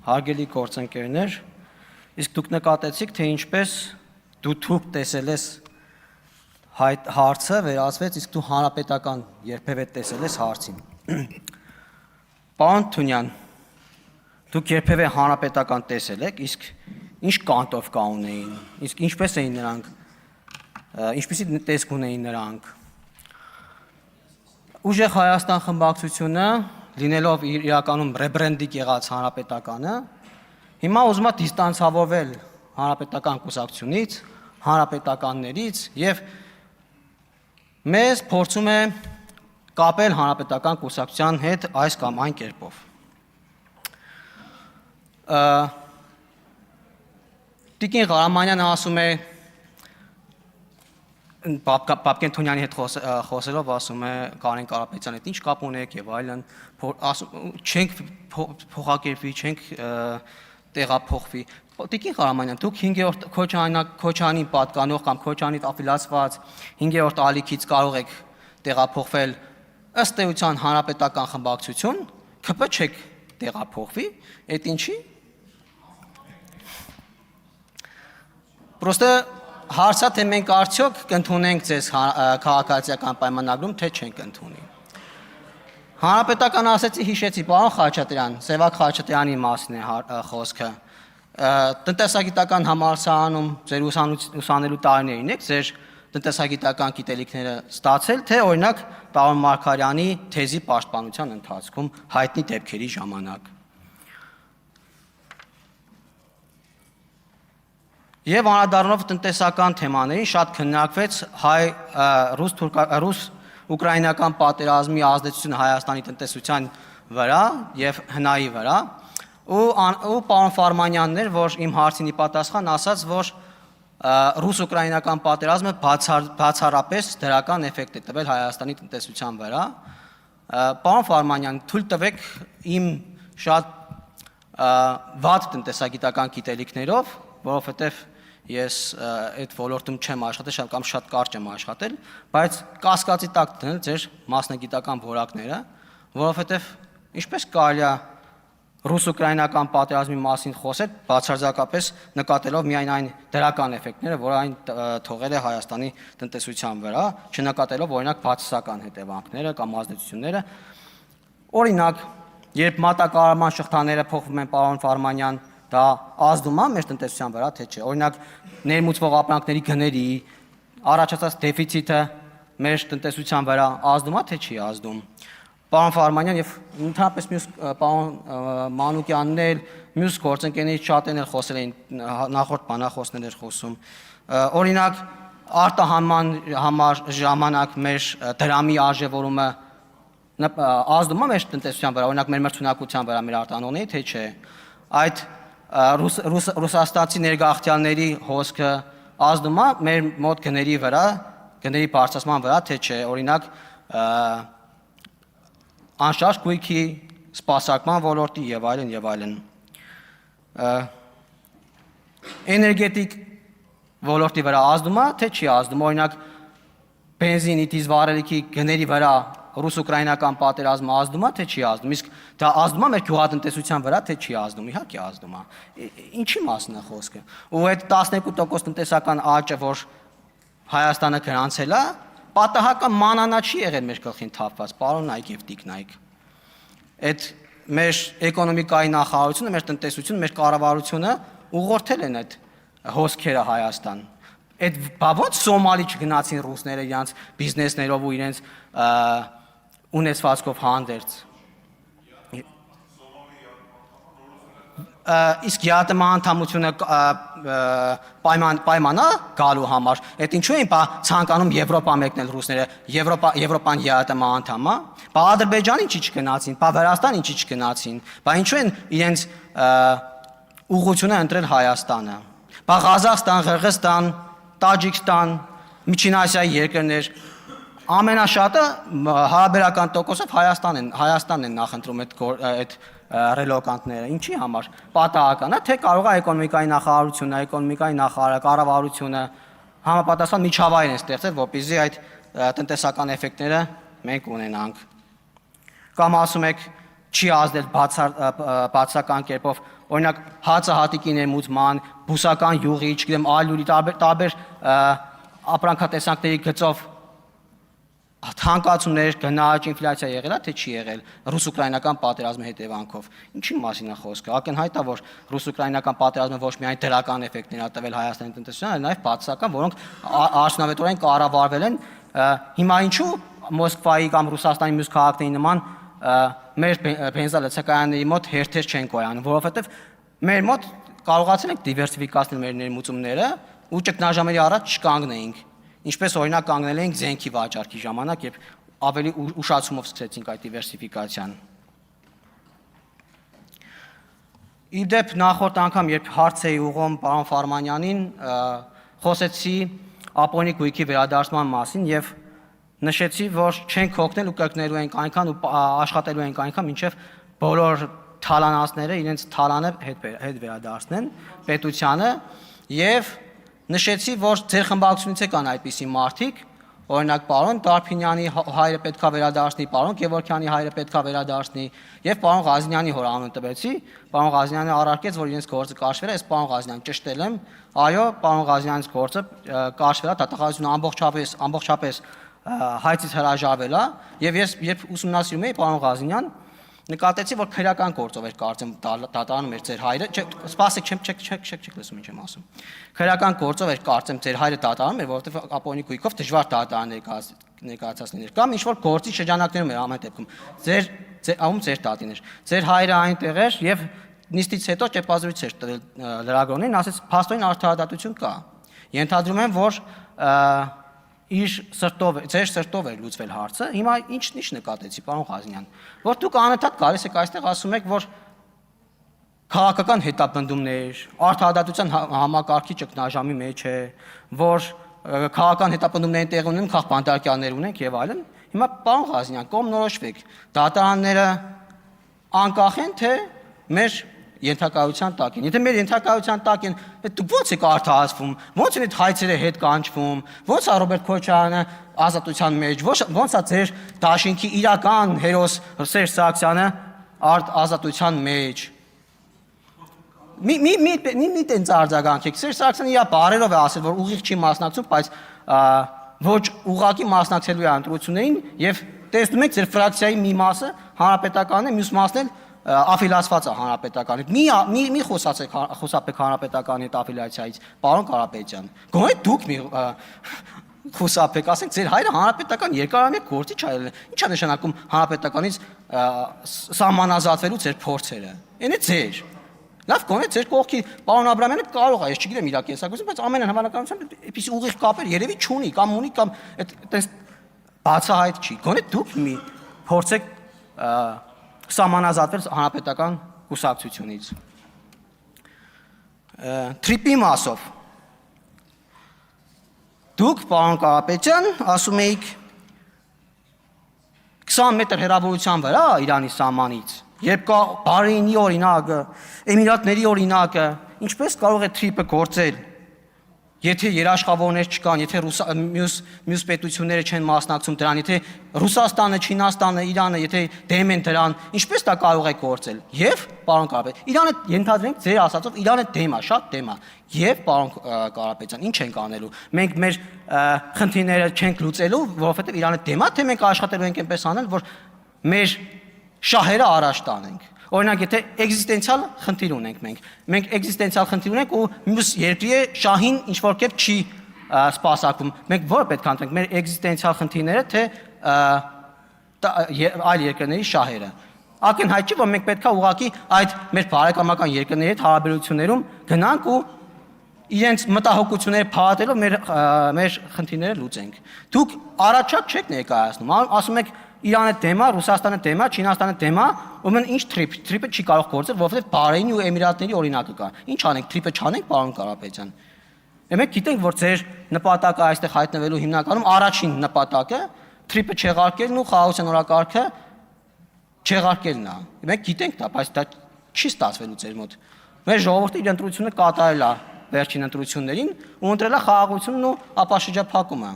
հարգելի գործընկերներ, իսկ դուք նկատեցիք, թե ինչպես դուք տեսել ես հարցը վերածվեց, իսկ դու հանրապետական երբևէ տեսել ես հարցին։ Պարոն Թունյան, դուք երբևէ հանրապետական տեսել եք, իսկ ինչ կանտով կա ունեին, իսկ ինչպես էին նրանք, ինչպեսի տեսք ունեին նրանք։ Ուժեղ Հայաստան խմբակցությունը, լինելով իրականում ռեբրենդինգ եղած հանրապետականը, հիմա ուզում է դիստանցավորվել հանրապետական կուսակցությունից, հանրապետականներից եւ մեզ փորձում է կապել հանրապետական կուսակցության հետ այս կամ այն կերպով։ Տիկին Ղարամանյանը ասում է Պապկեն Թունյանի հետ խոսելով ասում է Կարեն Կարապետյանի հետ ինչ կապ ունեք եւ այլն, չենք փոխակերպվի, չենք տեղափոխվի։ Տիկին Ղարամանյան, դուք 5-րդ Քոչանին պատկանող կամ Քոչանից աֆիլացված 5-րդ ալիքից կարող եք տեղափոխվել ըստ էության հանրապետական խմբակցություն, ԿՊ չեք տեղափոխվի, այդ ինչի։ Պրոստը հարցա թե մենք արդյոք կընդունենք ձեզ քաղաքացիական պայմանագրում, թե չենք ընդունի։ Հանրապետական ասեցի հիշեցի, պարոն Խաչատրյան, Սևակ Խաչատրյանի մասին է խոսքը։ Տնտեսագիտական համալսարանում ձեր ուսանելու տարիներին եք ձեր տնտեսագիտական գիտելիքները ստացել, թե օրինակ պարոն Մարգարյանի թեզի պաշտպանության ընթացքում հայտնի դեպքերի ժամանակ։ Եվ անդրադառնալով տնտեսական թեմաներին շատ քննարկվեց ռուս-ուկրաինական պատերազմի ազդեցությունը Հայաստանի տնտեսության վրա եւ հնայի վրա, ու պարոն Ֆարմանյանն էր, որ իմ հարցին ի պատասխան ասաց, որ ռուս-ուկրաինական պատերազմը բացառապես դրական էֆեկտ է տվել Հայաստանի տնտեսության վրա։ Պարոն Ֆարմանյան, թույլ տվեք իմ շատ վատ տնտեսագիտական գիտելիքներով, որովհետեւ ես այդ ոլորտում չեմ աշխատել կամ շատ կարճ եմ աշխատել, բայց կասկածի տակ դնել ձեր մասնագիտական որակները, որովհետև ինչպես կարելի է ռուս-ուկրաինական պատերազմի մասին խոսել, բացարձակապես նկատելով միայն այն դրական էֆեկտները, որ այն թողել է Հայաստանի տնտեսության վրա, չնկատելով օրինակ բացասական հետևանքները կամ ազդեցությունները։ Օրինակ, երբ մատակարարման շղթաները փոխվում են, պարոն Ֆարմանյան, դա ազդում է մեր տնտեսության վրա, թե չէ։ Օրինակ, ներմուծվող ապրանքների գների առաջացած դեֆիցիտը մեր տնտեսության վրա ազդում է, թե չի ազդում։ Պարոն Ֆարմանյան եւ ընդհանրապես մյուս պարոն Մանուկյանն էլ, մյուս գործընկերներից շատերն էլ խոսել էին, նախորդ բանախոսներ էր խոսում։ Օրինակ, արտահանման համար ժամանակ մեր դրամի արժևորումը ազդում է մեր տնտեսության վրա, օրինակ մեր մրցունակության վրա, մեր արտանողների, թե չէ։ Այդ ռուսաստանցի ներգաղթյալների հոսքը ազդում է մեր մոտ գների վրա, գների բարձրացման վրա, թե չէ, օրինակ անշարժ գույքի սպասարկման ոլորտի եւ այլն եւ այլն։ Էներգետիկ ոլորտի վրա ազդում է, թե չի ազդում, օրինակ բենզինի, դիզվառելիքի գների վրա ռուս-ուկրաինական պատերազմը ազդում է, թե չի ազդում, իսկ դա ազդում է մեր գյուղատնտեսության վրա, թե չի ազդում, իհարկե ազդում է։ Ինչի մասն է խոսքը։ Ու այդ 12% տնտեսական աճը, որ Հայաստանը գրանցել է, պատահական մանանա չի եղել մեր գլխին թափված, պարոն Նայք եւ Տիկ Նայք։ Այդ մեր էկոնոմիկայի նախարարությունը, մեր տնտեսությունը, մեր կառավարությունը ուղղորդել են այդ հոսքերը Հայաստան։ Այդ բա ո՞նց Սոմալի չգնացին ռուսները իրենց բիզնեսներով ու իրենց ունեցվածքով հանդերձ։ Իսկ ԵԱՏՄ անդամությունը պայմանա գալու համար, այդ ինչու են ցանկանում Եվրոպա մեկնել ռուսները, Եվրոպան ԵԱՏՄ անդամ է, բա Ադրբեջան ինչի չգնացին, բա Վրաստան ինչի չգնացին, բա ինչու են իրենց ուղղությունը ընտրել Հայաստանը, բա Ղազախստան, Ղրղստան, Տաջիկստան, Միջին Ասիայի երկրներ, ամենաշատը հարաբերական տոկոսով Հայաստանն են նախընտրում այդ ռելոկանտները, ինչի համար, պատահական է, թե կարող է էկոնոմիկայի նախարարությունը, էկոնոմիկայի նախարարը, կառավարությունը համապատասխան միջավայր են ստեղծել, որպեսզի այդ տնտեսական էֆեկտները մենք ունենանք։ Կամ ասում եք չի ազդել բացասական կերպով օրինակ հացահատիկի ներմուծման, բուսական յուղի, չգիտեմ, այլ ուրի տարբեր ապրանքատեսակների գծով թանկացումներ, գնաճ, ինֆլյացիա եղել է, թե չի եղել ռուս-ուկրաինական պատերազմի հետևանքով։ Ինչի մասին է խոսքը։ Ակնհայտ է, որ ռուս-ուկրաինական պատերազմը ոչ միայն դրական էֆեկտներ ա տվել Հայաստանի տնտեսությանը, այլ նաև բացասական, որոնք արդյունավետորեն կառավարվել են։ Հիմա ինչու Մոսկվայի կամ Ռուսաստանի մյուս քաղաքների նման մեր բենզալցակայանների մոտ հերթեր չեն կոյանում, որովհետև մեր մոտ կարողացել ենք դիվերսիֆիկացնել մեր ներմուծումները ու ճգնաժամերի առաջ չկանգնեինք։ Ինչպես օրինակ կանգնել էինք զենքի վաճառքի ժամանակ, երբ ավելի ուշացումով սկսեցինք այդ դիվերսիֆիկացիան։ Իդեպ նախորդ անգամ, երբ հարց էի ուղղում պարոն Ֆարմանյանին, խոսեցի ապօրինի գույքի վերադարձման մասին եւ նշեցի, որ չենք հոգնել ու կրկնելու ենք այնքան ու աշխատելու ենք այնքան, մինչեւ բոլոր թալանացները իրենց թալանը հետ վերադարձնեն պետությանը եւ նշեցի, որ ձեր խմբակցությունից կան այդպիսի մարդիկ, օրինակ պարոն Տարփինյանի հայրը պետքա վերադարձնի, պարոն Գևորգյանի հայրը պետքա վերադարձնի եւ պարոն Ղազնյանի հոր անունը տվեցի, պարոն Ղազնյանը առարկեց, որ իրենց գործը կարճվել է, ես պարոն Ղազնյան ճշտել եմ, այո, պարոն Ղազնյանից գործը կարճվել է, դատախազությունը ամբողջապես հայցից հրաժարվել է եւ ես երբ ուսումնասիրում էի պարոն Ղազնյան նկատեցի, որ քրեական գործով էր կարծեմ դատարանում էր ձեր հայրը, սպասեք, չեք լսում ինչ եմ ասում։ Քրեական գործով էր կարծեմ ձեր հայրը դատարանում էր, որովհետև ապօրինի գույքով դժվար դատարան ներկայացնել կամ ինչ որ գործի շրջանակներում էր ամեն դեպքում։ Ձեր տատին էր։ Ձեր հայրը այնտեղ էր եւ նիստից հետո ճեպազրույց էր տվել լրագրողներին, ասեց փաստորեն արդարադատություն կա։ Ենթադրում եմ, որ ձեր սրտով էր լուծվել հարցը, հիմա ինչ նկատեցի, պարոն Ղազնյան, որ դուք անընդհատ գալիս եք այստեղ ասում եք, որ քաղաքական հետապնդումներ, արդարադատության համակարգի ճգնաժամի մեջ է, որ քաղաքական հետապնդումների տեղ ունեն, քաղբանտարկյաններ ունենք եւ այլն, հիմա պարոն Ղազնյան, կողմնորոշվեք, դատարանները անկախ են, թե մեր ենթակայության տակ են։ Եթե մեր ենթակայության տակ են, դուք ո՞նց եք արդարացվում, ո՞նց են այդ հայցերը հետ կանչվում, ո՞նց է Ռոբերտ Քոչարյանը ազատության մեջ, ո՞նց է ձեր դաշինքի իրական հերոս Սերժ Սարգսյանը ազատության մեջ։ Մի տենց արձագանքեք, Սերժ Սարգսյանը իր բարերով է ասել, որ ուղիղ չի մասնակցում, բայց ոչ ուղղակի մասնակցելու է ընտրություններին եւ տեսնում եք ձեր ֆրակցիայի մի մասը հանրապետական է, մյուս մասն էլ աֆիլացված է հանրապետականի։ Մի խոսապեք հանրապետականի հետ աֆիլյացիայից, պարոն Կարապետյան։ Գոնե դուք մի խոսապեք, ասենք ձեր հայրը հանրապետական երկարամյա գործիչ այլ է։ Ինչ է նշանակում հանրապետականից սահմանազատվելու ձեր փորձերը։ Էնե ձեր։ Լավ, գոնե ձեր կողքի պարոն Աբրամյանը կարող է, ես չգիտեմ իր կենսագրությունը, բայց ամեն հավանականությամբ այդպիսի ուղիղ կապեր երևի չունի կամ ունի կամ այդպես բացահայտ չի։ Գոնե դուք մի փորձեք սահմանազատվել հանրապետական կուսակցությունից։ Թրիպի մասով դուք, պարոն Կարապետյան, ասում էիք 20 մետր հեռավորության վրա Իրանի սահմանից, երբ կա Բահրեյնի օրինակը, Էմիրատների օրինակը, ինչպես կարող է թրիպը գործել, եթե երաշխավորներ չկան, եթե մյուս պետությունները չեն մասնակցում դրան, եթե Ռուսաստանը, Չինաստանը, Իրանը, եթե դեմ են դրան, ինչպես դա կարող է գործել։ Եվ պարոն Կարապետյան, Իրանը ենթադրենք ձեր ասածով Իրանը դեմ է, շատ դեմ է։ Եվ պարոն Կարապետյան, ինչ ենք անելու։ Մենք մեր խնդիրները չենք լուծելու, որովհետև Իրանը դեմ է, թե մենք աշխատելու ենք այնպես անել, որ մեր շահերը առաջ տանենք։ Օրինակ, եթե էգզիստենցիալ խնդիր ունենք մենք էգզիստենցիալ խնդիր ունենք ու մյուս երկրի շահին ինչ-որ կերպ չի սպասարկվում։ Մենք որը պետք է ընտրենք, մեր էգզիստենցիալ խնդիրները, թե այլ երկրների շահերը։ Ակնհայտ չի, որ մենք պետք է ուղղակի այդ մեր բարեկամական երկրների հետ հարաբերություններում գնանք ու իրենց մտահոգությունները փաթելով մեր խնդիրները լուծենք։ Դուք առաջակ չեք ներկայացնում, ասում եք Իրանը դեմ է, Ռուսաստանը դեմ է, Չինաստանը դեմ է, ուրեմն ինչ թրիպը չի կարող գործել, որովհետև Բահրեյնի ու Էմիրատների օրինակը կա։ Ինչ անենք, թրիպը չանենք, պարոն Կարապետյան։ Մենք գիտենք, որ ձեր նպատակը այստեղ հայտնվելու հիմնականում առաջին նպատակը թրիպը չեղարկելն ու խաղաղության օրակարգը չեղարկելն է։ Մենք գիտենք դա, բայց դա չի ստացվելու ձեր մոտ։ Մեր ժողովուրդը իր ընտրությունը կատարել է վերջին ընտրություններին ու ընտրել է խաղաղությունն ու ապաշրջափակումը։